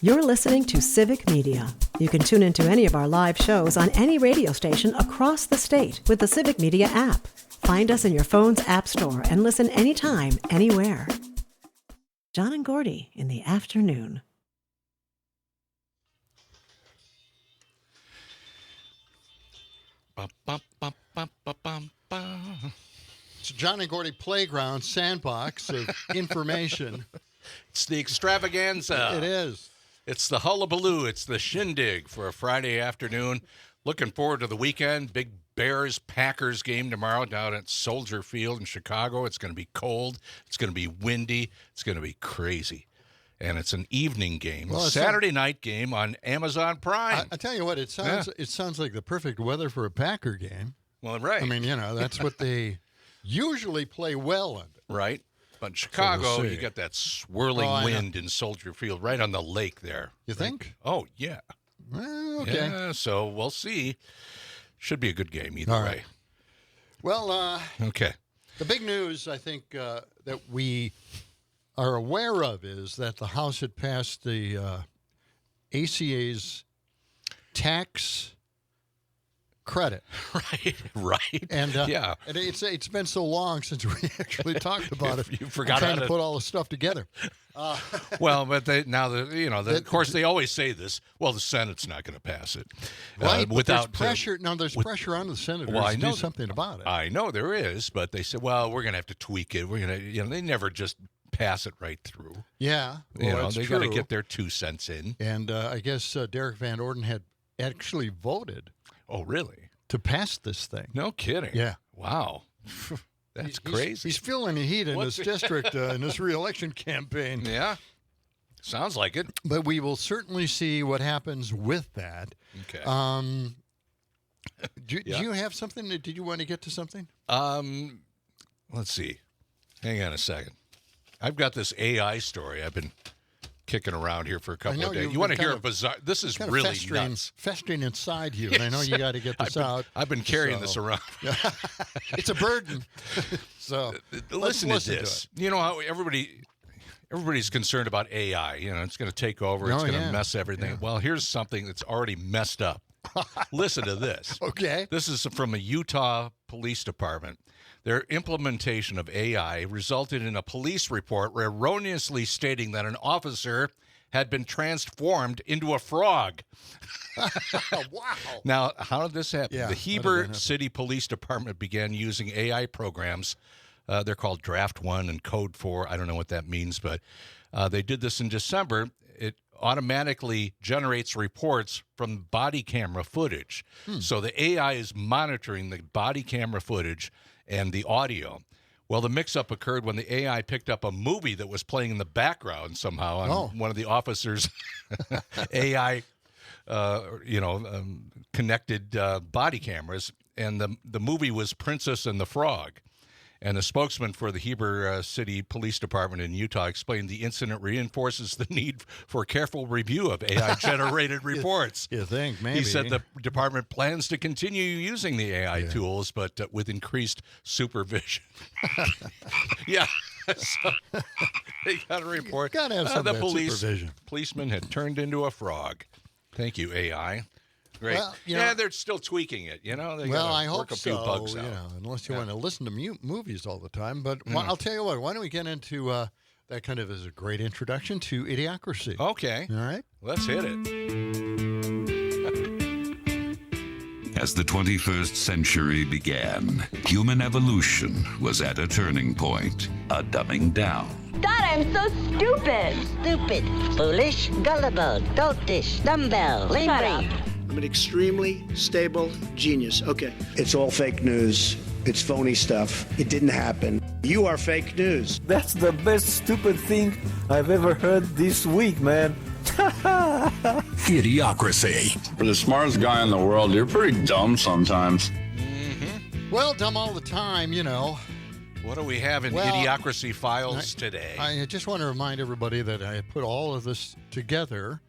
You're listening to Civic Media. You can tune into any of our live shows on any radio station across the state with the Civic Media app. Find us in your phone's app store and listen anytime, anywhere. John and Gordy in the afternoon. It's a John and Gordy playground sandbox of information. It's the extravaganza. It is. It's the hullabaloo. It's the shindig for a Friday afternoon. Looking forward to the weekend. Big Bears-Packers game tomorrow down at Soldier Field in Chicago. It's going to be cold. It's going to be windy. It's going to be crazy. And it's an evening game, Well, Saturday night game on Amazon Prime. I tell you what, it sounds like the perfect weather for a Packer game. Well, right. I mean, that's what they usually play well under. Right. But in Chicago, we'll you got that swirling wind in Soldier Field right on the lake there. You think? Oh, yeah. Well, okay. Yeah, so we'll see. Should be a good game either All way. right. Well, okay. The big news, I think, that we are aware of is that the House had passed the ACA's tax credit. Right. And yeah. And it's been so long since we actually talked about it. You forgot I'm trying to it. put all the stuff together. Well, but of course they always say this. Well, the Senate's not going to pass it. Right. Without there's pressure. There's pressure on the senators to do something about it. I know there is, but they said, well, we're going to have to tweak it. We're going to, they never just pass it right through. Yeah. Well, they got to get their 2 cents in. And I guess Derek Van Orden had actually voted. Oh, really? To pass this thing. No kidding. Yeah. Wow. That's crazy. He's feeling the heat in this district in this re-election campaign. Yeah. Sounds like it. But we will certainly see what happens with that. Okay. Do you have something? Did you want to get to something? Let's see. Hang on a second. I've got this AI story I've been kicking around here for a couple of days. You want to hear a bizarre? This is really nuts. Festering inside you, and I know you got to get this out. I've been carrying this around. It's a burden. So listen to this. You know how everybody's concerned about AI. It's going to take over. It's going to mess everything. Yeah. Well, here's something that's already messed up. Listen to this. Okay. This is from a Utah police department. Their implementation of AI resulted in a police report erroneously stating that an officer had been transformed into a frog. Wow. Now, how did this happen? Yeah, the Heber City Police Department began using AI programs. They're called Draft 1 and Code 4. I don't know what that means, but they did this in December. It automatically generates reports from body camera footage. So the AI is monitoring the body camera footage and the audio. Well, the mix-up occurred when the AI picked up a movie that was playing in the background somehow on one of the officers' AI, connected body cameras, and the movie was Princess and the Frog. And the spokesman for the Heber City Police Department in Utah explained the incident reinforces the need for careful review of AI-generated reports. You think, maybe. He said the department plans to continue using the AI tools, but with increased supervision. Yeah. So they got a report. Got to have some the supervision. Policeman had turned into a frog. Thank you, AI. Great. Well, they're still tweaking it. They I work hope a few bugs out. Unless you want to listen to movies all the time. But I'll tell you what. Why don't we get into that? Kind of is a great introduction to Idiocracy. Okay. All right. Let's hit it. As the 21st century began, human evolution was at a turning point, a dumbing down. God, I'm so stupid. Stupid, foolish, gullible, doltish, dumbbell, lame brain. I'm an extremely stable genius. Okay. It's all fake news. It's phony stuff. It didn't happen. You are fake news. That's the best stupid thing I've ever heard this week, man. Idiocracy. For the smartest guy in the world, you're pretty dumb sometimes. Well, dumb all the time, What do we have in Idiocracy Files today? I just want to remind everybody that I put all of this together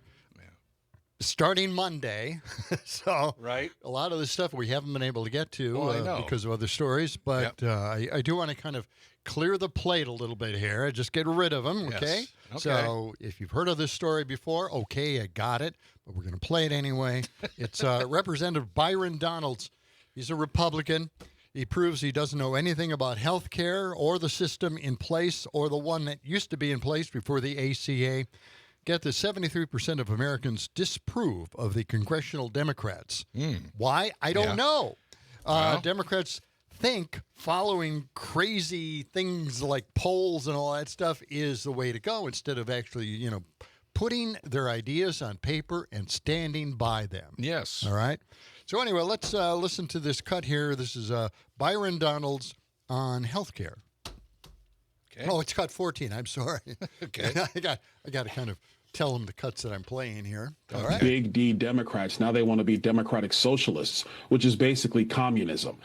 starting Monday. So right. A lot of this stuff we haven't been able to get to because of other stories. But I do want to kind of clear the plate a little bit here. Just get rid of them, okay? Yes. So if you've heard of this story before, okay, I got it. But we're going to play it anyway. It's Representative Byron Donalds. He's a Republican. He proves he doesn't know anything about health care or the system in place or the one that used to be in place before the ACA. Get this, 73% of Americans disapprove of the congressional Democrats. Why? I don't know. Democrats think following crazy things like polls and all that stuff is the way to go instead of actually, putting their ideas on paper and standing by them. Yes. All right? So anyway, let's listen to this cut here. This is Byron Donalds on healthcare. Okay. Oh, it's cut 14. I'm sorry. Okay. I got to kind of tell them the cuts that I'm playing here. All right. Big D Democrats. Now they want to be democratic socialists, which is basically communism.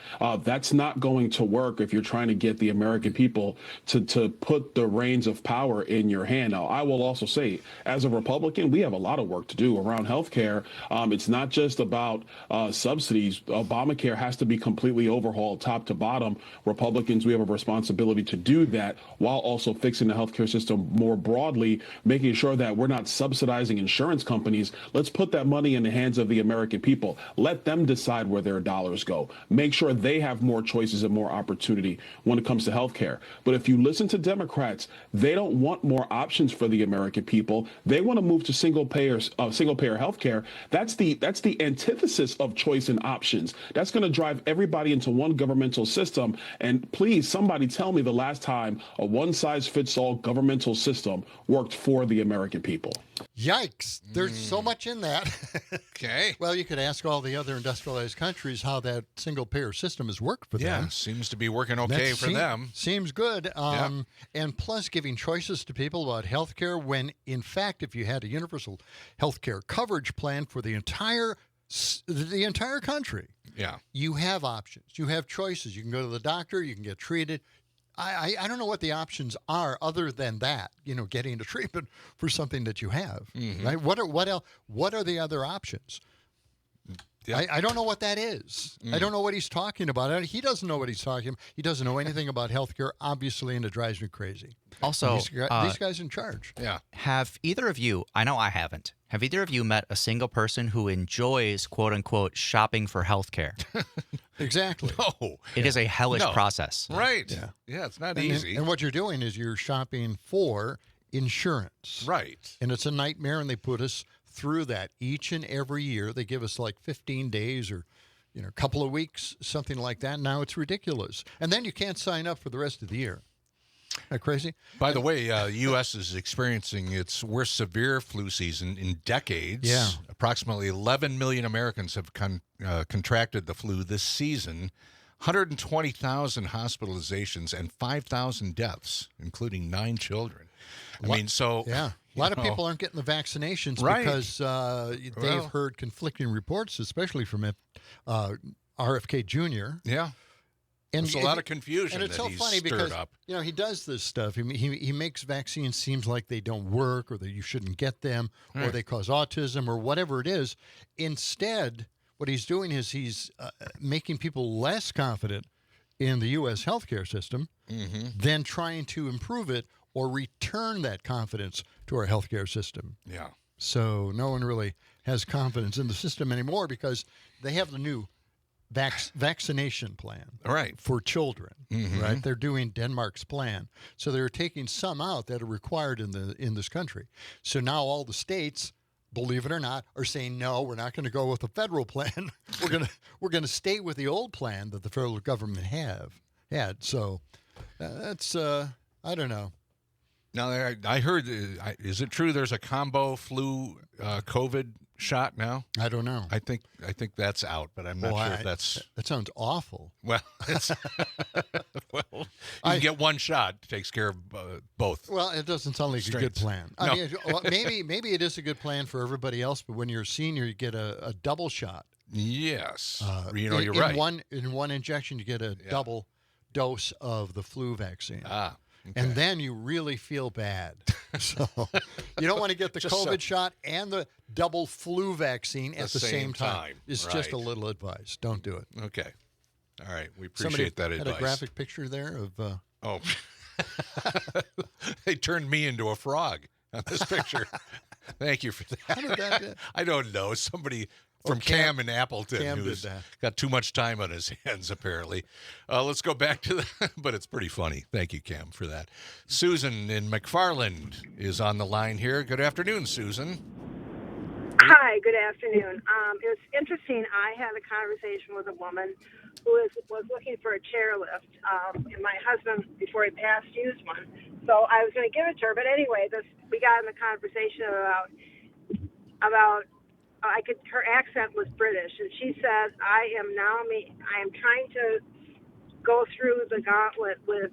That's not going to work if you're trying to get the American people to put the reins of power in your hand. Now, I will also say, as a Republican, we have a lot of work to do around health care. It's not just about subsidies. Obamacare has to be completely overhauled top to bottom. Republicans, we have a responsibility to do that while also fixing the healthcare system more broadly, making sure that we're not subsidizing insurance companies. Let's put that money in the hands of the American people. Let them decide where their dollars go. Make sure they have more choices and more opportunity when it comes to health care. But if you listen to Democrats, they don't want more options for the American people. They want to move to single payer health care. That's the antithesis of choice and options. That's going to drive everybody into one governmental system. And please, somebody tell me the last time a one-size-fits-all governmental system worked for the American people. Yikes. There's so much in that. Okay. Well, you could ask all the other industrialized countries how that single-payer system has worked for them. Yeah, seems to be working okay for them. Seems good. And plus giving choices to people about health care when, in fact, if you had a universal health care coverage plan for the entire country, you have options. You have choices. You can go to the doctor. You can get treated. I don't know what the options are other than that, getting a treatment for something that you have, right? What are the other options? Yeah. I don't know what that is. I don't know what he's talking about. He doesn't know what he's talking about. He doesn't know anything about healthcare, obviously, and it drives me crazy. Also, these guys in charge. Yeah. Have either of you, I know I haven't, have either of you met a single person who enjoys, quote unquote, shopping for healthcare? Exactly. No. It is a hellish process. Right. Yeah, it's not easy. And what you're doing is you're shopping for insurance. Right. And it's a nightmare, and they put us through that each and every year. They give us like 15 days or a couple of weeks, something like that. Now it's ridiculous. And then you can't sign up for the rest of the year. Isn't that crazy? By the way, U.S. is experiencing its worst severe flu season in decades. Yeah. Approximately 11 million Americans have contracted the flu this season. 120,000 hospitalizations and 5,000 deaths, including 9 children. A lot of people aren't getting the vaccinations because they've heard conflicting reports, especially from RFK Jr. Yeah. And there's a lot of confusion. And it's so funny because he does this stuff. He makes vaccines seem like they don't work, or that you shouldn't get them, or they cause autism, or whatever it is. Instead, what he's doing is he's making people less confident in the U.S. healthcare system than trying to improve it or return that confidence to our healthcare system. Yeah. So no one really has confidence in the system anymore because they have the new vaccination plan for children, right? They're doing Denmark's plan. So they're taking some out that are required in this country. So now all the states, believe it or not, are saying, no, we're not going to go with the federal plan. we're going to stay with the old plan that the federal government had. So that's I don't know. Now, I heard, is it true there's a combo flu COVID shot now? I don't know. I think that's out, but I'm not sure if that's... That sounds awful. Well, it's... you can get one shot. It takes care of both. Well, it doesn't sound like a good plan. No. I mean, maybe it is a good plan for everybody else, but when you're a senior, you get a double shot. Yes. You're right. In one injection, you get a double dose of the flu vaccine. and then you really feel bad. So you don't want to get the COVID shot and the double flu vaccine at the same time. It's just a little advice. Don't do it. Okay. All right. We appreciate that advice. Had a graphic picture there of... Oh. They turned me into a frog on this picture. Thank you for that. How did that do? I don't know. Somebody from Cam in Appleton who's did that. Got too much time on his hands, apparently. Let's go back to but it's pretty funny. Thank you, Cam, for that. Susan in McFarland is on the line here. Good afternoon, Susan. Hi, good afternoon. It was interesting. I had a conversation with a woman who was looking for a chairlift, and my husband, before he passed, used one. So I was going to give it to her. But anyway, we got in the conversation about her accent was British, and she said, I am trying to go through the gauntlet with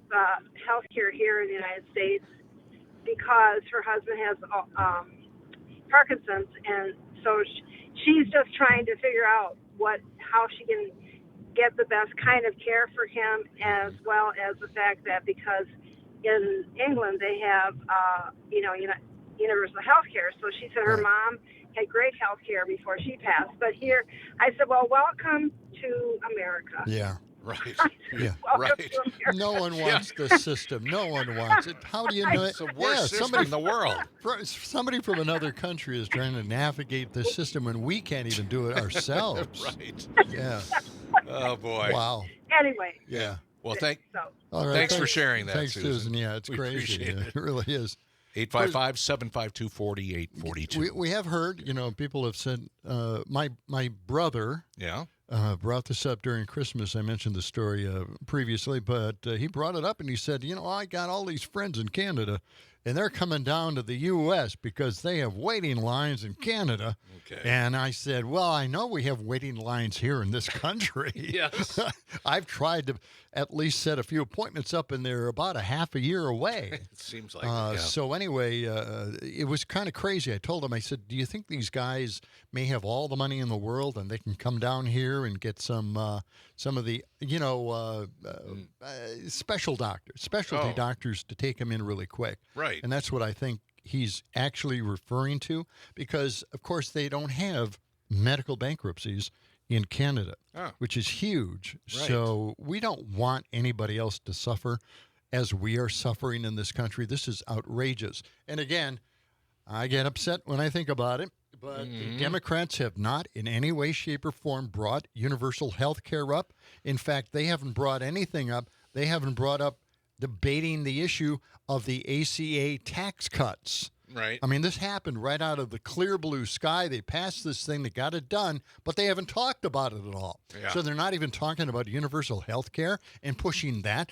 healthcare here in the United States because her husband has Parkinson's, and so she's just trying to figure out how she can get the best kind of care for him, as well as the fact that because in England they have universal health care. So she said her mom had great health care before she passed. But here, I said, well, welcome to America. Yeah. Right. Yeah. Right. No one wants the system. No one wants it. How do you know it? It's the worst system in the world. Somebody from another country is trying to navigate this system, and we can't even do it ourselves. Right. Yeah. Oh, boy. Wow. Anyway. Yeah. Well, all right, thanks for sharing that, Thanks, Susan. Yeah, it's crazy. It really is. 855-752-4842. We have heard, people have said, my brother brought this up during Christmas. I mentioned the story previously, but he brought it up and he said, I got all these friends in Canada, and they're coming down to the U.S. because they have waiting lines in Canada. Okay. And I said, well, I know we have waiting lines here in this country. Yes. I've tried to at least set a few appointments up, and they're about a half a year away. It seems like it, yeah. So anyway, it was kind of crazy. I told him, I said, do you think these guys may have all the money in the world and they can come down here and get some of the, specialty doctors to take them in really quick? Right. And that's what I think he's actually referring to, because, of course, they don't have medical bankruptcies in Canada, which is huge. Right. So we don't want anybody else to suffer as we are suffering in this country. This is outrageous. And again, I get upset when I think about it, but the Democrats have not in any way, shape, or form brought universal health care up. In fact, they haven't brought anything up. They haven't brought up debating the issue of the ACA tax cuts. Right. I mean, this happened right out of the clear blue sky. They passed this thing, they got it done, but they haven't talked about it at all. Yeah. So they're not even talking about universal health care and pushing that.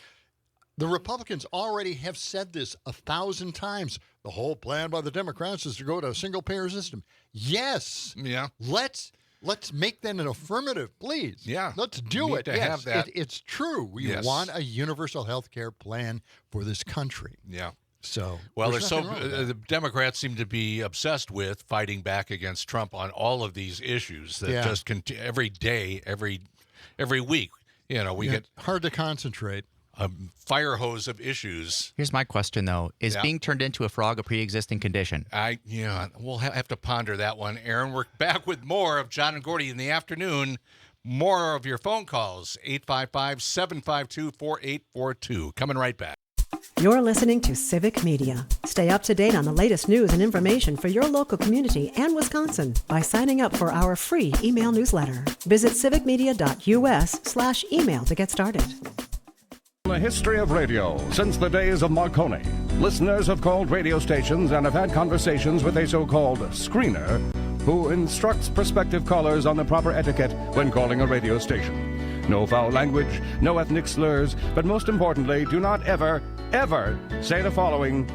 The Republicans already have said this 1,000 times. The whole plan by the Democrats is to go to a single-payer system. Yes. Yeah. Let's make that an affirmative, please. Yeah. Let's do it. To have that. It's true. We want a universal health care plan for this country. Yeah. So, well, the Democrats seem to be obsessed with fighting back against Trump on all of these issues that just every day, every week. We get hard to concentrate. A fire hose of issues. Here's my question, though. Is being turned into a frog a pre-existing condition? We'll have to ponder that one, Aaron. We're back with more of John and Gordy in the afternoon. More of your phone calls, 855-752-4842. Coming right back. You're listening to Civic Media. Stay up to date on the latest news and information for your local community and Wisconsin by signing up for our free email newsletter. Visit civicmedia.us/email to get started. The history of radio since the days of Marconi. Listeners have called radio stations and have had conversations with a so-called screener who instructs prospective callers on the proper etiquette when calling a radio station. No foul language, no ethnic slurs, but most importantly, do not ever say the following: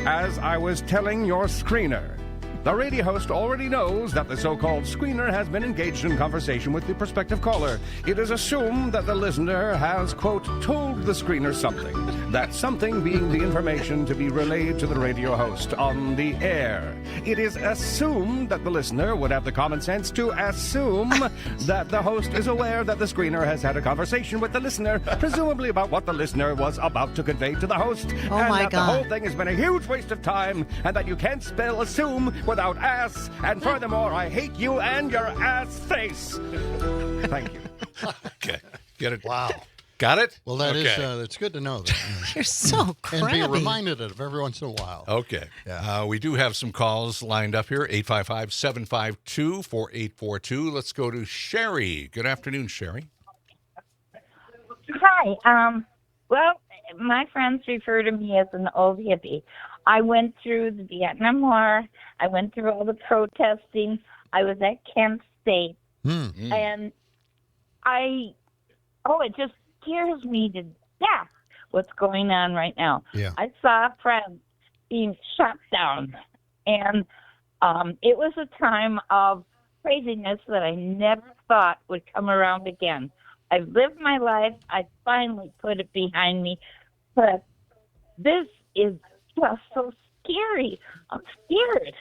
as I was telling your screener. The radio host already knows that the so-called screener has been engaged in conversation with the prospective caller. It is assumed that the listener has, quote, told the screener something. That something being the information to be relayed to the radio host on the air. It is assumed that the listener would have the common sense to assume that the host is aware that the screener has had a conversation with the listener, presumably about what the listener was about to convey to the host. Oh, and my that God. the whole thing has been a huge waste of time, and that you can't spell assume without ass, and furthermore, I hate you and your ass face. Thank you. Okay. Get it? Wow. Got it? Well, that is okay. it's good to know that. You're so crabby. And be reminded of it every once in a while. Okay. We do have some calls lined up here, 855-752-4842. Let's go to Sherry. Good afternoon, Sherry. Hi. Well, my friends refer to me as an old hippie. I went through the Vietnam War. I went through all the protesting. I was at Kent State. And it just scares me to death what's going on right now. Yeah. I saw a friend being shot down. And it was a time of craziness that I never thought would come around again. I've lived my life. I finally put it behind me. But this is just so scary. I'm scared.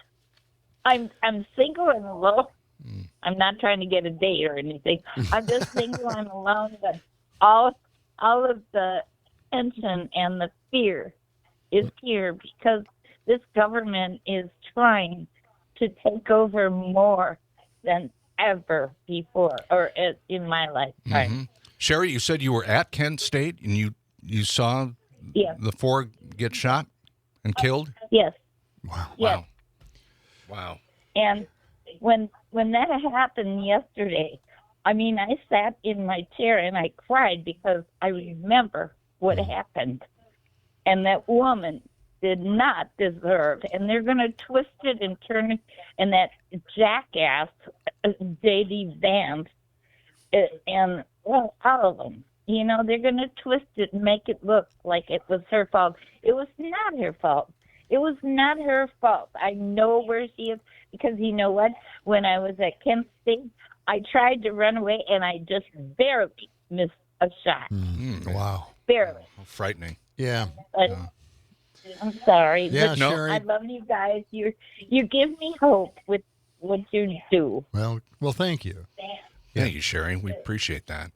I'm single and alone. I'm not trying to get a date or anything. I'm just single and alone. But all of the tension and the fear is here because this government is trying to take over more than ever before, or in my lifetime. Mm-hmm. Sherry, you said you were at Kent State and you saw the four get shot and killed? Yes. Wow. Yes. Wow. And when that happened yesterday, I mean, I sat in my chair and I cried because I remember what happened. And that woman did not deserve, and they're going to twist it and turn it, and that jackass, J.D. Vance, and all of them, they're going to twist it and make it look like it was her fault. It was not her fault. It was not her fault. I know where she is because you know what? When I was at Kent State, I tried to run away, and I just barely missed a shot. Wow. Barely. Frightening. Yeah. But, I'm sorry. Yeah, but Sherry. I love you guys. You give me hope with what you do. Well, thank you. Thank you, Sherry. We appreciate that.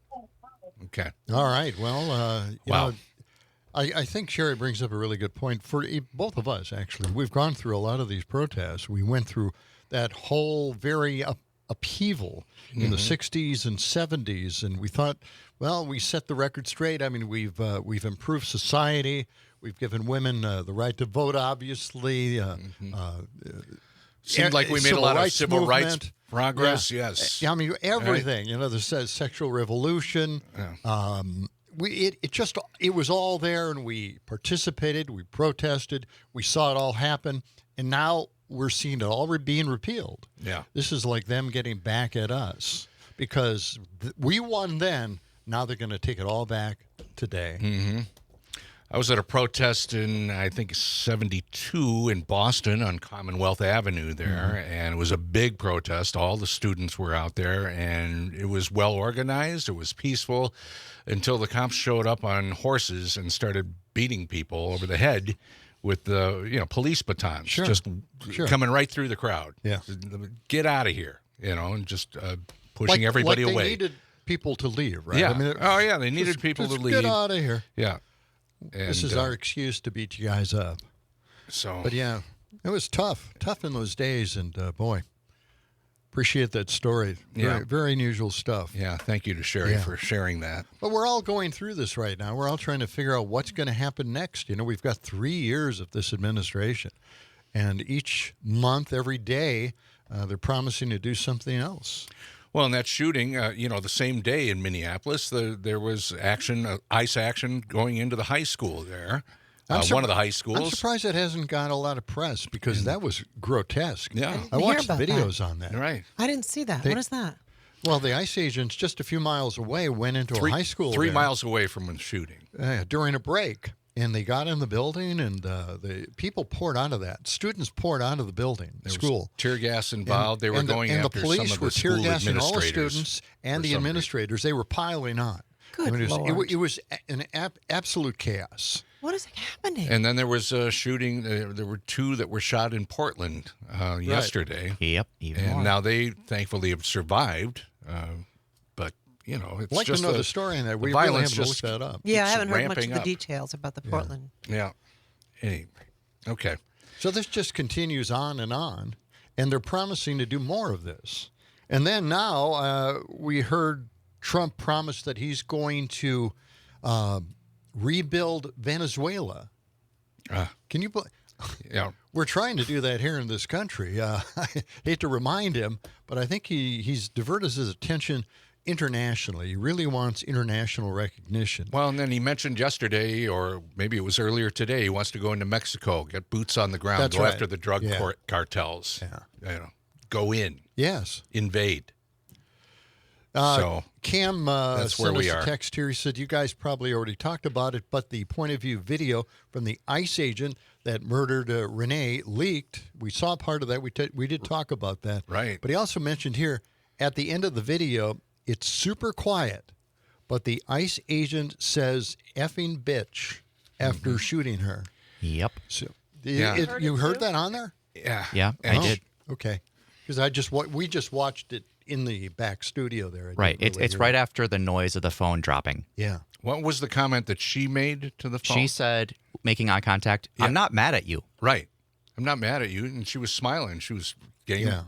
Okay. All right. Well, wow. I think Sherry brings up a really good point for both of us, actually. We've gone through a lot of these protests. We went through that whole very upheaval in the 60s and 70s, and we thought, well, we set the record straight. I mean, we've improved society. We've given women the right to vote, obviously. Seemed like we made a lot of civil rights progress, yeah. yes. I mean, everything. Right. There's sexual revolution. Yeah. It was all there, and we participated, we protested, we saw it all happen, and now we're seeing it all being repealed. Yeah. This is like them getting back at us because we won then. Now they're going to take it all back today. Mm-hmm. I was at a protest in, I think, 72 in Boston on Commonwealth Avenue there, and it was a big protest. All the students were out there, and it was well organized. It was peaceful until the cops showed up on horses and started beating people over the head with the police batons, just coming right through the crowd. Yeah, get out of here, and just pushing everybody away. They needed people to leave, right? Yeah. I mean, they needed people to leave. Get out of here. Yeah. And, this is our excuse to beat you guys up. But yeah, it was tough in those days, and boy, appreciate that story. Very, very unusual stuff. Yeah, thank you to Sherry for sharing that. But we're all going through this right now. We're all trying to figure out what's going to happen next. We've got 3 years of this administration, and each month, every day, they're promising to do something else. Well, in that shooting, the same day in Minneapolis, there was ICE action going into the high school there, one of the high schools. I'm surprised it hasn't got a lot of press because that was grotesque. Yeah. I watched videos on that. Right. I didn't see that. What is that? Well, the ICE agents just a few miles away went into a high school 3 there, miles away from the shooting. during a break. And they got in the building, and the people poured out of that. Students poured out of the building, the school. Was tear gas involved. They were going after some of the police were tear gassing all the administrators students and the administrators. They were piling on. Good Lord. It was an absolute chaos. What is happening? And then there was a shooting. There were 2 that were shot in Portland yesterday. Yep, even and more. now they thankfully have survived. But you know, it's I'd like just to know the story on that. We really haven't just looked that up. Yeah, I keeps haven't heard much of ramping the up. details about the Portland. Yeah. Anyway, okay. So this just continues on, and they're promising to do more of this. And then now we heard Trump promise that he's going to rebuild Venezuela. Can you believe? Yeah. We're trying to do that here in this country. I hate to remind him, but I think he's diverted his attention internationally. He really wants international recognition. Well, and then he mentioned yesterday, or maybe it was earlier today, he wants to go into Mexico, get boots on the ground, That's go right. after the drug Yeah. cartels. Yeah. You know, go in. Yes. Invade. So Cam that's where sent we us are. a text here. He said, you guys probably already talked about it, but the point of view video from the ICE agent that murdered Renee leaked. We saw part of that. We did talk about that. Right. But he also mentioned here, at the end of the video, it's super quiet, but the ICE agent says effing bitch after shooting her. Yep. So Yeah. you heard that on there? Yeah. Yeah, I did. Okay. Because we just watched it in the back studio there. I Right. didn't really It's hear right it. after the noise of the phone dropping. Yeah. What was the comment that she made to the phone? She said, making eye contact, Yeah. I'm not mad at you. Right. I'm not mad at you. And she was smiling. She was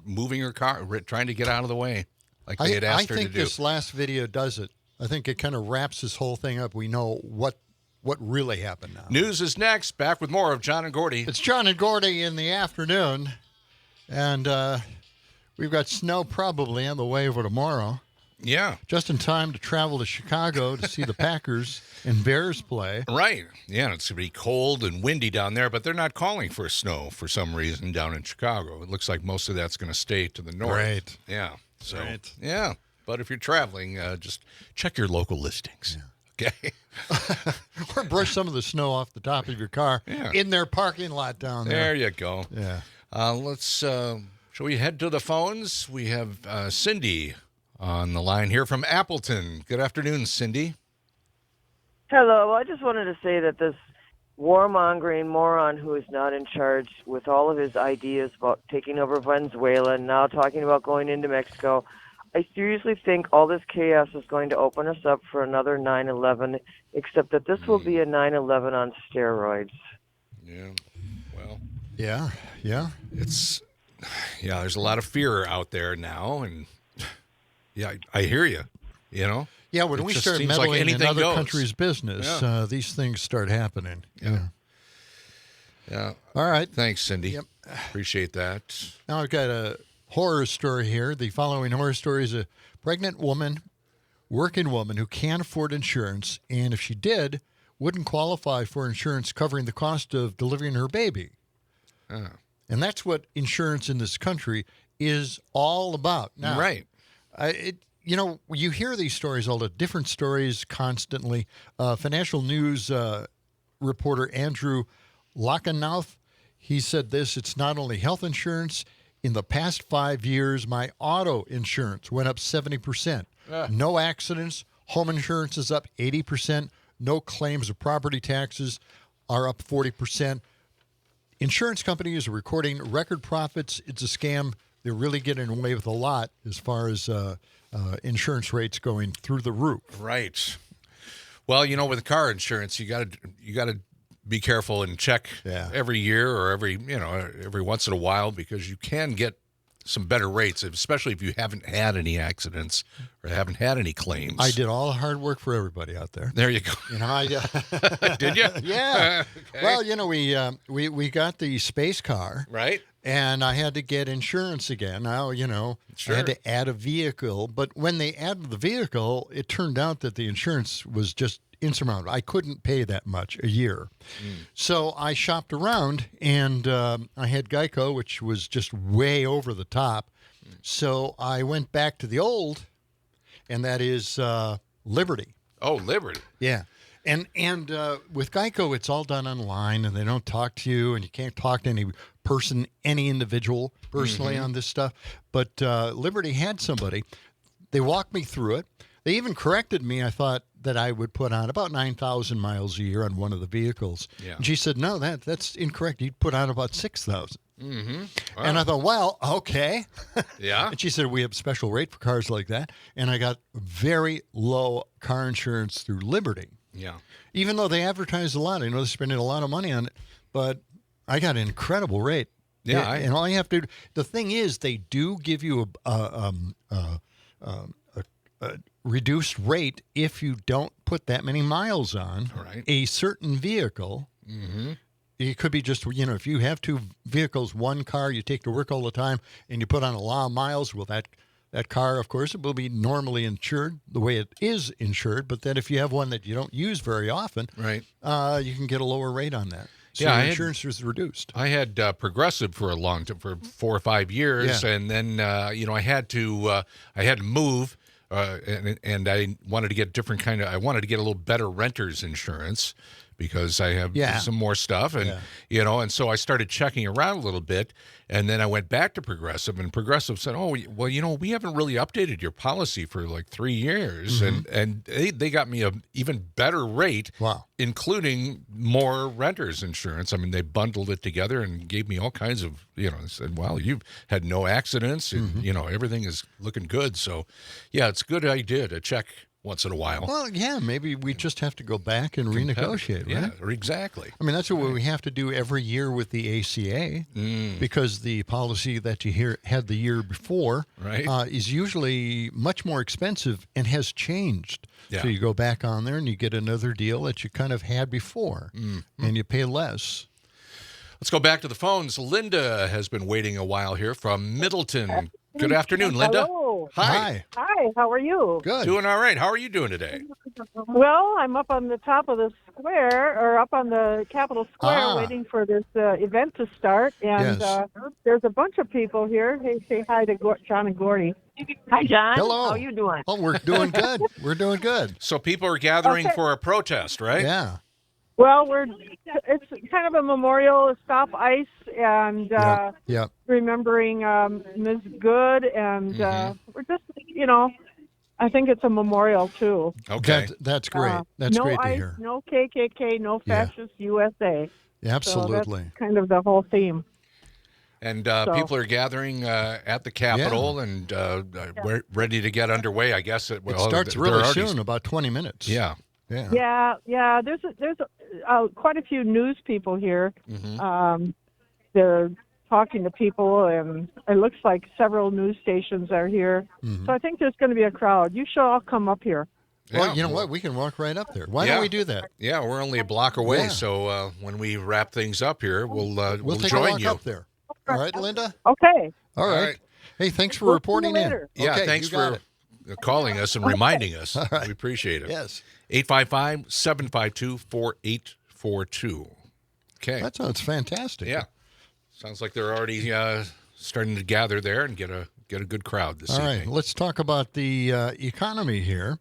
moving her car, trying to get out of the way, like they had asked her to do. I think this last video does it. I think it kind of wraps this whole thing up. We know what really happened now. News is next. Back with more of John and Gordy. It's John and Gordy in the afternoon, and we've got snow probably on the way over tomorrow. Yeah. Just in time to travel to Chicago to see the Packers and Bears play. Right. Yeah, it's going to be cold and windy down there, but they're not calling for snow for some reason down in Chicago. It looks like most of that's going to stay to the north. Right. Yeah. So, Right. yeah. But if you're traveling, just check your local listings. Yeah. Okay. Or brush some of the snow off the top of your car in their parking lot down there. There you go. Yeah. Shall we head to the phones? We have Cindy on the line here from Appleton. Good afternoon, Cindy. Hello. I just wanted to say that this warmongering moron who is not in charge with all of his ideas about taking over Venezuela and now talking about going into Mexico, I seriously think all this chaos is going to open us up for another 9/11, except that this will be a 9/11 on steroids. Yeah. Well. Yeah. There's a lot of fear out there now, and I hear you. You know. Yeah, when we start meddling in other countries' business, these things start happening. Yeah. All right. Thanks, Cindy. Yep. Appreciate that. Now I've got a horror story here. The following horror story is a pregnant woman, working woman who can't afford insurance, and if she did, wouldn't qualify for insurance covering the cost of delivering her baby. And that's what insurance in this country is all about. Now, right. You hear these stories, all the different stories constantly. Financial News reporter Andrew Lockenauth, he said this: it's not only health insurance. In the past 5 years, my auto insurance went up 70%. No accidents. Home insurance is up 80%. No claims of property taxes are up 40%. Insurance companies are recording record profits. It's a scam. They're really getting away with a lot as far as insurance rates going through the roof. Right. Well, with car insurance, you got to be careful and check every year or every once in a while, because you can get some better rates, especially if you haven't had any accidents or haven't had any claims. I did all the hard work for everybody out there. There you go. Did you? Yeah. Okay. Well, we got the space car. Right. And I had to get insurance again. Now, Sure. I had to add a vehicle. But when they added the vehicle, it turned out that the insurance was just insurmountable. I couldn't pay that much a year. So I shopped around, and I had Geico, which was just way over the top. So I went back to the old, and that is Liberty. Oh, Liberty. Yeah. And with Geico, it's all done online, and they don't talk to you, and you can't talk to any individual personally on this stuff. But Liberty had somebody. They walked me through it. They even corrected me. I thought that I would put on about 9,000 miles a year on one of the vehicles. Yeah. And she said, no, that's incorrect. You'd put on about 6,000. Mm-hmm. Wow. And I thought, well, okay. Yeah. And she said, we have a special rate for cars like that. And I got very low car insurance through Liberty. Yeah. Even though they advertise a lot. I know they're spending a lot of money on it, but I got an incredible rate. Yeah. And all you have to do, the thing is, they do give you a reduced rate if you don't put that many miles on a certain vehicle. Mm-hmm. It could be just, if you have two vehicles, one car you take to work all the time, and you put on a lot of miles, well, that car, of course, it will be normally insured the way it is insured. But then if you have one that you don't use very often, you can get a lower rate on that. So your insurance is reduced. I had Progressive for a long time, for 4 or 5 years, and then I had to move, and I wanted to get different kind of. I wanted to get a little better renter's insurance because I have some more stuff, and and so I started checking around a little bit, and then I went back to Progressive, and Progressive said, "Oh, well, we haven't really updated your policy for like 3 years," and they got me a even better rate, including more renter's insurance. I mean, they bundled it together and gave me all kinds of, said, "Well, you've had no accidents, and everything is looking good." So, yeah, it's a good idea to check once in a while. Well, yeah, maybe we just have to go back and renegotiate, right? Yeah, exactly. I mean, that's what we have to do every year with the ACA, because the policy that you had the year before is usually much more expensive and has changed. Yeah. So you go back on there and you get another deal that you kind of had before, and you pay less. Let's go back to the phones. Linda has been waiting a while here from Middleton. Good afternoon, Linda. Hello. Hi. Hi, how are you? Good. Doing all right. How are you doing today? Well, I'm up on the top of the square, or up on the Capitol Square, waiting for this event to start. And there's a bunch of people here. Hey, say hi to John and Gordy. Hi, John. Hello. How you doing? Oh, we're doing good. We're doing good. So people are gathering for a protest, right? Yeah. Well, it's kind of a memorial, Stop ICE, and remembering Ms. Good, and we're just, I think it's a memorial, too. Okay. That's great. That's no great to ICE, hear. No KKK, no fascist USA. Absolutely. So that's kind of the whole theme. And people are gathering at the Capitol and we're ready to get underway, I guess. It starts really soon, about 20 minutes. Yeah. Yeah. There's quite a few news people here. They're talking to people, and it looks like several news stations are here. So I think there's going to be a crowd. You should all come up here. Well, you know what? We can walk right up there. Why don't we do that? Yeah, we're only a block away, so when we wrap things up here, we'll take join a walk you up there. All right, Linda? Okay. All right. Hey, thanks for reporting in. Yeah, okay, thanks for calling us and reminding us. Right. We appreciate it. Yes. 855-752-4842. Okay. That sounds fantastic. Yeah. Sounds like they're already starting to gather there and get a good crowd this evening. All right. Let's talk about the economy here.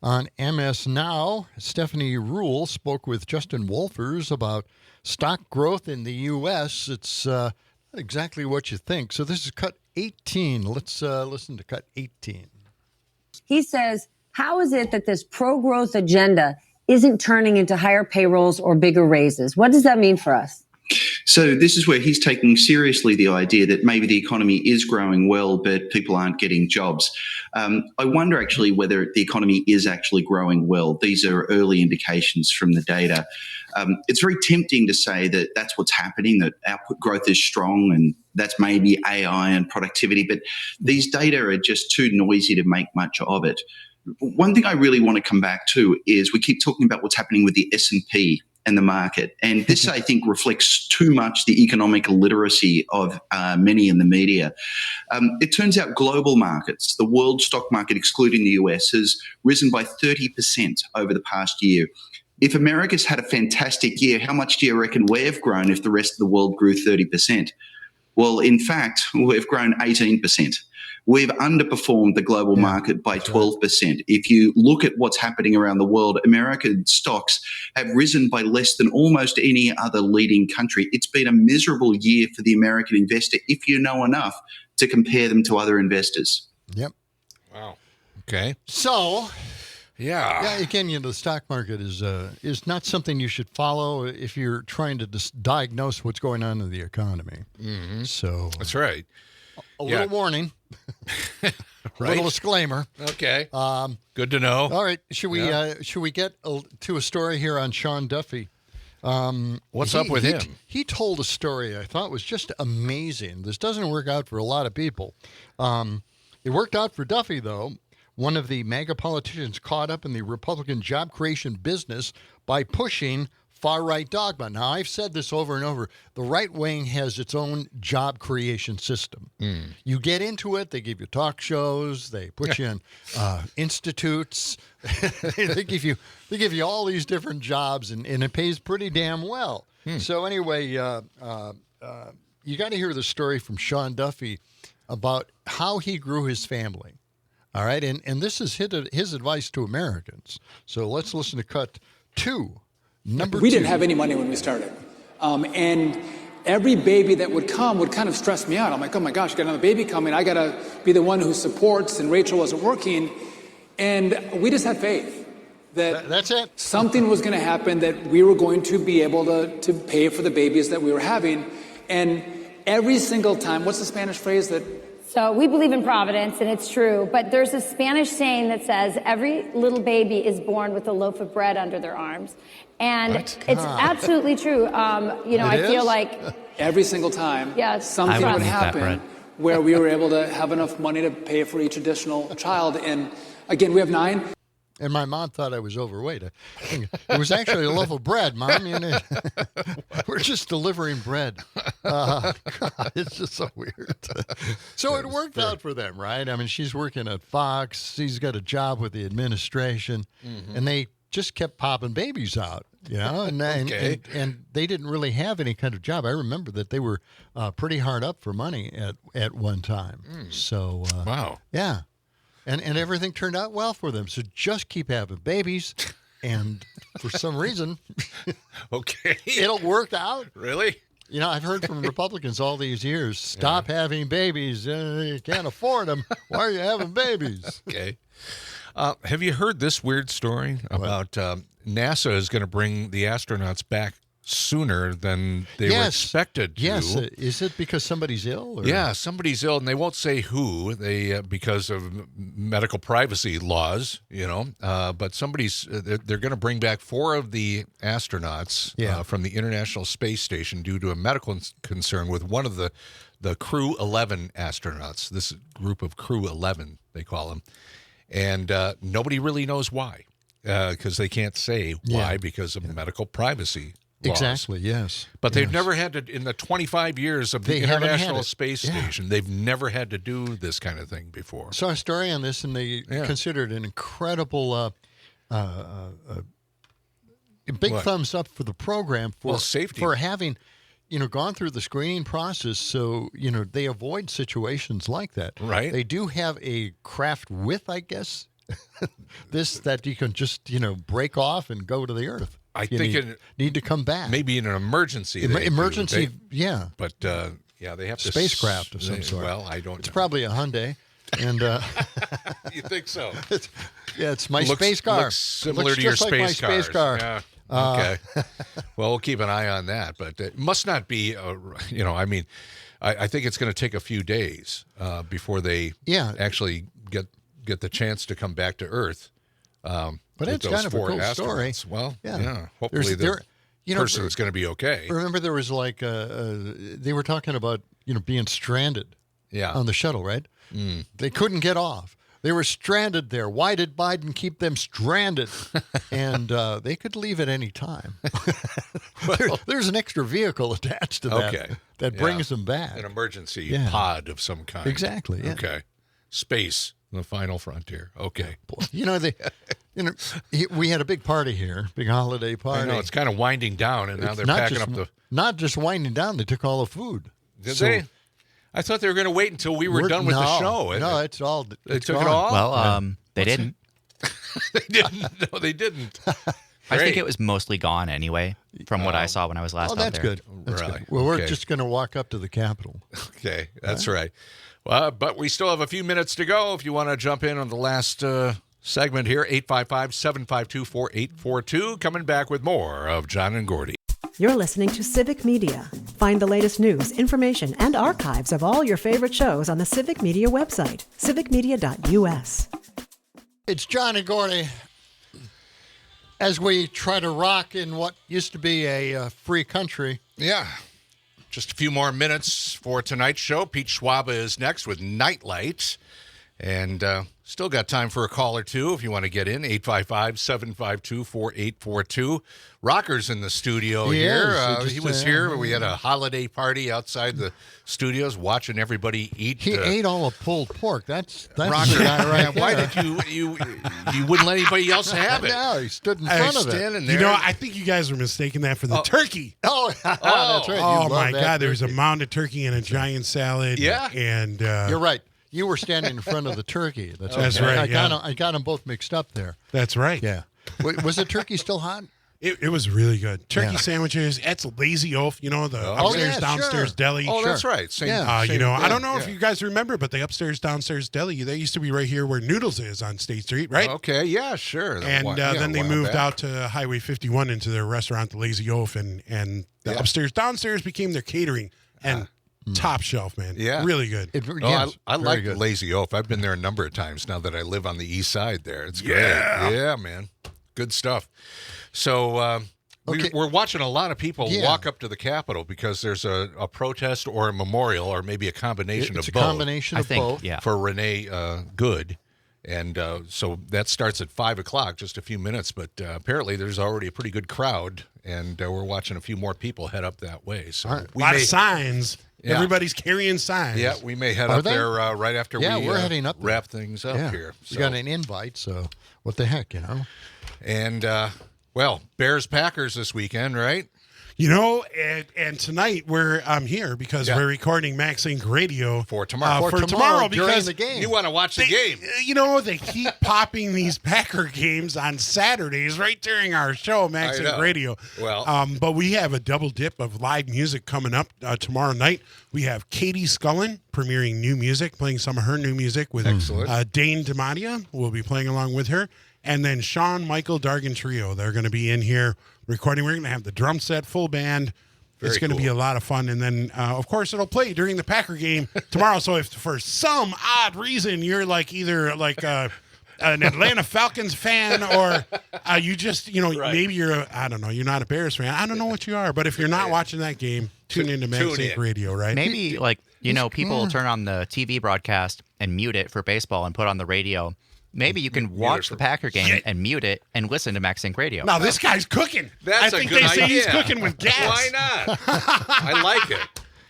On MS Now, Stephanie Rule spoke with Justin Wolfers about stock growth in the U.S. It's not exactly what you think. So this is cut 18. Let's listen to cut 18. He says, how is it that this pro-growth agenda isn't turning into higher payrolls or bigger raises? What does that mean for us? So this is where he's taking seriously the idea that maybe the economy is growing well, but people aren't getting jobs. I wonder actually whether the economy is actually growing well. These are early indications from the data. It's very tempting to say that that's what's happening, that output growth is strong and that's maybe AI and productivity, but these data are just too noisy to make much of it. One thing I really want to come back to is we keep talking about what's happening with the S&P and the market. And this, I think, reflects too much the economic illiteracy of many in the media. It turns out global markets, the world stock market, excluding the US, has risen by 30% over the past year. If America's had a fantastic year, how much do you reckon we've grown if the rest of the world grew 30%? Well, in fact, we've grown 18%. we've underperformed the global market by 12%. If you look at what's happening around the world, American stocks have risen by less than almost any other leading country. It's been a miserable year for the American investor if you know enough to compare them to other investors. Yep. Wow. Okay. So, yeah. Again, the stock market is not something you should follow if you're trying to diagnose what's going on in the economy. Mm-hmm. So that's right. A little warning, a little disclaimer. Okay. Good to know. All right. Should we get to a story here on Sean Duffy? What's up with him? He told a story I thought was just amazing. This doesn't work out for a lot of people. It worked out for Duffy, though. One of the MAGA politicians caught up in the Republican job creation business by pushing far-right dogma. Now, I've said this over and over. The right wing has its own job creation system. You get into it, they give you talk shows, they put you in institutes. they give you all these different jobs, and it pays pretty damn well. So anyway, you got to hear the story from Sean Duffy about how he grew his family. All right, and this is his advice to Americans. So let's listen to cut 2. Number 2. We didn't have any money when we started. And every baby that would come would kind of stress me out. I'm like, oh my gosh, got another baby coming. I got to be the one who supports, and Rachel wasn't working. And we just had faith that that's it. Something was going to happen, that we were going to be able to pay for the babies that we were having. And every single time, what's the Spanish phrase that... So we believe in providence, and it's true, but there's a Spanish saying that says every little baby is born with a loaf of bread under their arms. And it's absolutely true. I feel like... Every single time, something would happen where we were able to have enough money to pay for each additional child. And again, we have 9. And my mom thought I was overweight. It was actually a loaf of bread, Mom. We're just delivering bread. God, it's just so weird. So it worked out for them, right? I mean, she's working at Fox. She's got a job with the administration. And they just kept popping babies out, and they didn't really have any kind of job. I remember that they were pretty hard up for money at one time. So, wow. Yeah. And everything turned out well for them. So just keep having babies, and for some reason, it'll work out. Really? I've heard from Republicans all these years, stop having babies. You can't afford them. Why are you having babies? Okay. Have you heard this weird story about NASA is going to bring the astronauts back sooner than they were expected to? Yes. Is it because somebody's ill? Or? Yeah, somebody's ill, and they won't say who. They because of medical privacy laws, But they're going to bring back 4 of the astronauts from the International Space Station due to a medical concern with one of the Crew 11 astronauts. This group of Crew 11, they call them, and nobody really knows why, because they can't say why because of medical privacy laws. Exactly, yes. But they've never had to, in the 25 years of the International Space Station, they've never had to do this kind of thing before. Saw a story on this, and they considered an incredible big thumbs up for the program for safety, for having, gone through the screening process, so, they avoid situations like that. Right. They do have a craft with, I guess, that you can just, break off and go to the Earth. I think it need to come back. Maybe in an emergency. Yeah. But they have spacecraft of some sort. Well, I don't. It's know. probably a Hyundai, and you think so? It's my space car. Looks similar to your space car. Yeah. Okay. Well, we'll keep an eye on that, but it must not be. I think it's going to take a few days before they actually get the chance to come back to Earth. But it's kind of a cool story. Well, hopefully the person's going to be okay. Remember, there was they were talking about being stranded on the shuttle, right? They couldn't get off. They were stranded there. Why did Biden keep them stranded? And they could leave at any time. There's an extra vehicle attached to that that brings them back. An emergency pod of some kind. Exactly. Yeah. Okay. Space, the final frontier. Okay. We had a big party here, big holiday party. I know, it's kind of winding down, and now they're packing up the... Not just winding down, they took all the food. Did they? I thought they were going to wait until we were done with the show. No, it's all. They took gone. it all? Well, they didn't. They didn't. No, they didn't. I think it was mostly gone anyway, from what I saw when I was last out there. That's good. That's Really? good. Well, we're Okay. just going to walk up to the Capitol. Okay, that's right. Well, but we still have a few minutes to go. If you want to jump in on the last segment here, 855-752-4842. Coming back with more of John and Gordy. You're listening to Civic Media. Find the latest news, information, and archives of all your favorite shows on the Civic Media website, civicmedia.us. It's John and Gordy. As we try to rock in what used to be a free country. Yeah. Just a few more minutes for tonight's show. Pete Schwaba is next with Nightlight. And still got time for a call or two if you want to get in. 855-752-4842. Rocker's in the studio here. He was here. We had a holiday party outside the studios watching everybody eat. He ate all the pulled pork. That's Rocker. the guy right Why there. did you wouldn't let anybody else have it? No, he stood in front of it. Standing there. You know, I think you guys are mistaking that for the turkey. Oh, that's right. You Oh, love my that God. There was a turkey. mound of turkey and a giant salad. Yeah. And You're right. You were standing in front of the turkey. That's right, I got them both mixed up there. that's right. Yeah. Was the turkey still hot? It was really good. Turkey Yeah. sandwiches. That's Lazy Oaf, the upstairs, yeah, downstairs sure. deli. Oh, that's right. Same, I don't know yeah. if you guys remember, but the upstairs, downstairs deli, they used to be right here where Noodles is on State Street, right? Okay, yeah, sure. And then they moved out to Highway 51 into their restaurant, the Lazy Oaf, and the upstairs, downstairs became their catering and top shelf, man. Yeah. Really good. I like Lazy Oaf. I've been there a number of times now that I live on the east side there. It's great. Yeah, man. Good stuff. So we're watching a lot of people walk up to the Capitol because there's a protest or a memorial or maybe a combination It's of a both. combination of both. Yeah. For Renee Good. And so that starts at 5 o'clock, just a few minutes. But apparently there's already a pretty good crowd, and we're watching a few more people head up that way. So A lot of signs. Yeah. Everybody's carrying signs. Yeah, we may head Are up they? there right after we're heading up there. wrap things up here. We got an invite, so what the heck, And, Bears Packers this weekend, right? And tonight I'm here because we're recording Max Inc. Radio for tomorrow. For tomorrow during because the game. You want to watch the game. They keep popping these Packer games on Saturdays right during our show, Max Inc. Radio. Well, but we have a double dip of live music coming up tomorrow night. We have Katie Scullin premiering new music, playing some of her new music with Dane DiMattia, who will be playing along with her. And then Sean Michael Dargan Trio. They're going to be in here recording. We're going to have the drum set, full band. It's going to be a lot of fun. And then, of course, it'll play during the Packer game tomorrow. So if for some odd reason you're either an Atlanta Falcons fan or you just, maybe you're you're not a Bears fan. I don't know what you are. But if you're not watching that game, tune into Max Inc. Radio, right? Maybe, people will turn on the TV broadcast and mute it for baseball and put on the radio. Maybe you can watch the Packer game and mute it and listen to Max Inc. Radio. Now, this guy's cooking. That's I think a good they say idea. he's cooking with gas. Why not? I like it.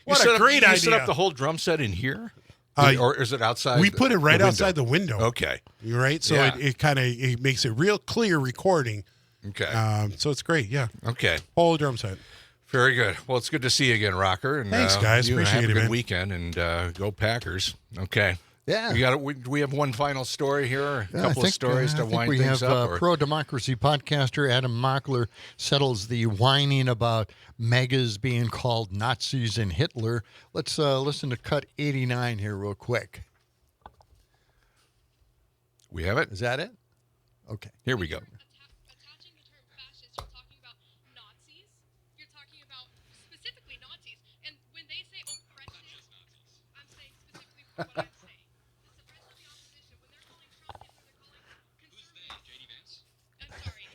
What a great idea. You set up the whole drum set in here? Or is it outside? We put it right outside the window. Okay. You're right. So it kind of makes it real clear recording. Okay. So it's great. Yeah. Okay. Whole drum set. Very good. Well, it's good to see you again, Rocker. And, thanks, guys. You Appreciate have it, a good man. weekend, and go Packers. Okay. Yeah. We have one final story here, a couple of stories to wind we things have up. pro-democracy podcaster Adam Mockler settles the whining about MAGAs being called Nazis and Hitler. Let's listen to cut 89 here real quick. We have it? Is that it? Okay. Here we go.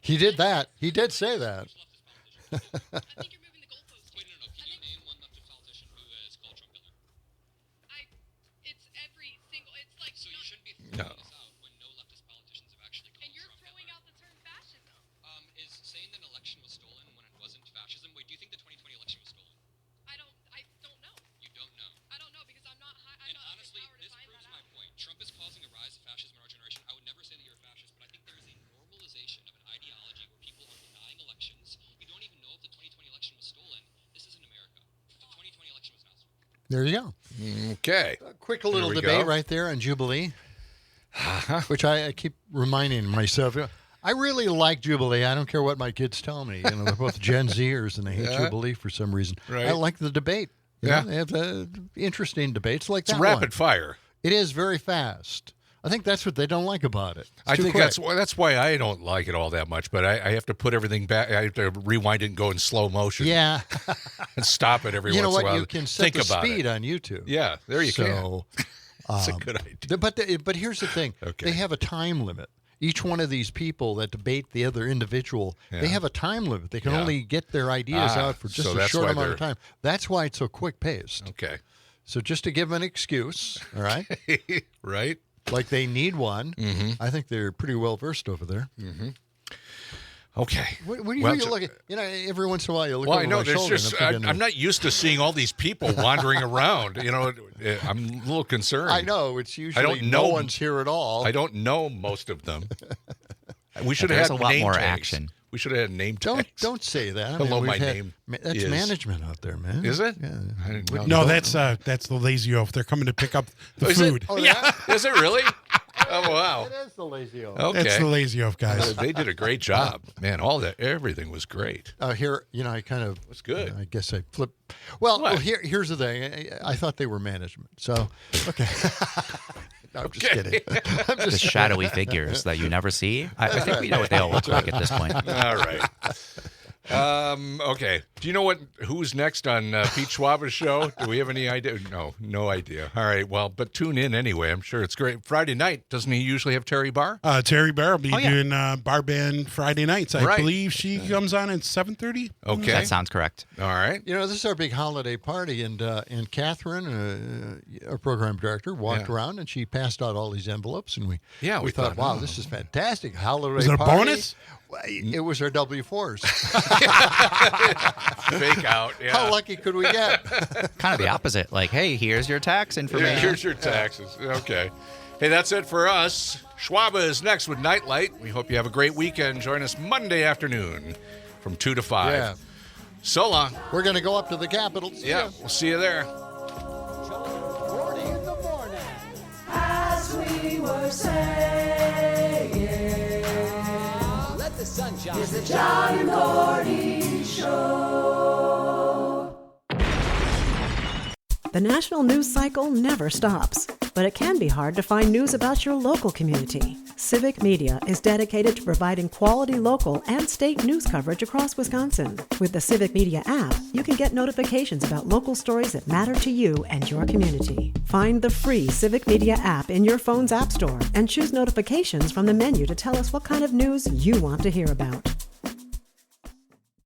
He did that. He did say that. No. There you go. Okay. A quick little Here we debate go. right there on Jubilee, which I keep reminding myself. I really like Jubilee. I don't care what my kids tell me. You know, they're both Gen Zers, and they hate Jubilee for some reason. Right. I like the debate. You Yeah. know, they have interesting debates like It's that rapid one. fire. It is very fast. I think that's what they don't like about it. It's I too think quick. that's why I don't like it all that much. But I have to put everything back. I have to rewind it and go in slow motion. Yeah. And stop it every You know once in a what? while. You can set Think the about speed it. on YouTube. Yeah, there you so, can. That's a good idea. But here's the thing. They have a time limit. Each one of these people that debate the other individual, Yeah. they have a time limit. They can Yeah. only get their ideas out for just so a that's short why amount of they're- time. That's why it's so quick paced. Okay. So just to give them an excuse, all right? Right. Like they need one. Mm-hmm. I think they're pretty well versed over there. Mm-hmm. Okay. What do you Well, look at? You know, every once in a while you look Well, over I know my there's shoulder. just and I'm not used to seeing all these people wandering around. You know, I'm a little concerned. I know it's usually I don't no know one's here at all. I don't know most of them. We should there's have had a lot name more tags. action. We should have had name tags. Don't say that. I Hello, mean, my we've had- name That's is. management out there, man. Is it? Yeah. I didn't know. No, that's the lazy oaf. They're coming to pick up the Is food. it? Oh, yeah. Is it really? Oh, wow. It is the lazy oaf. Okay. It's the lazy oaf guys. They did a great job, man. Everything was great. Here, you know, I kind of. It's good. I guess I flipped. Well, here's the thing. I thought they were management. So, okay. No, I'm just kidding. I'm The just shadowy figures that you never see. I think we know what they all look like at this point. All right. Okay. Do you know who's next on Pete Schwaba's show? Do we have any idea? No idea. All right. Well, but tune in anyway. I'm sure it's great. Friday night, doesn't he usually have Terry Barr? Terry Barr will be doing bar band Friday nights. I Right. believe she comes on at 7:30. Okay. That sounds correct. All right. You know, this is our big holiday party, and Catherine, our program director, walked around and she passed out all these envelopes, and we thought, wow, this is fantastic holiday. Was it a party. bonus? Well, it was our W4s. Fake out. Yeah. How lucky could we get? Kind of the opposite. Like, hey, here's your tax information. Yeah, here's your taxes. Okay. Hey, that's it for us. Schwaba is next with Nightlight. We hope you have a great weekend. Join us Monday afternoon from 2 to 5. Yeah. So long. We're going to go up to the Capitol. Yeah, we'll see you there. Gordy in the morning. As we were saying, let the sun shine. It's the John and Gordy Show. The national news cycle never stops, but it can be hard to find news about your local community. Civic Media is dedicated to providing quality local and state news coverage across Wisconsin. With the Civic Media app, you can get notifications about local stories that matter to you and your community. Find the free Civic Media app in your phone's app store and choose notifications from the menu to tell us what kind of news you want to hear about.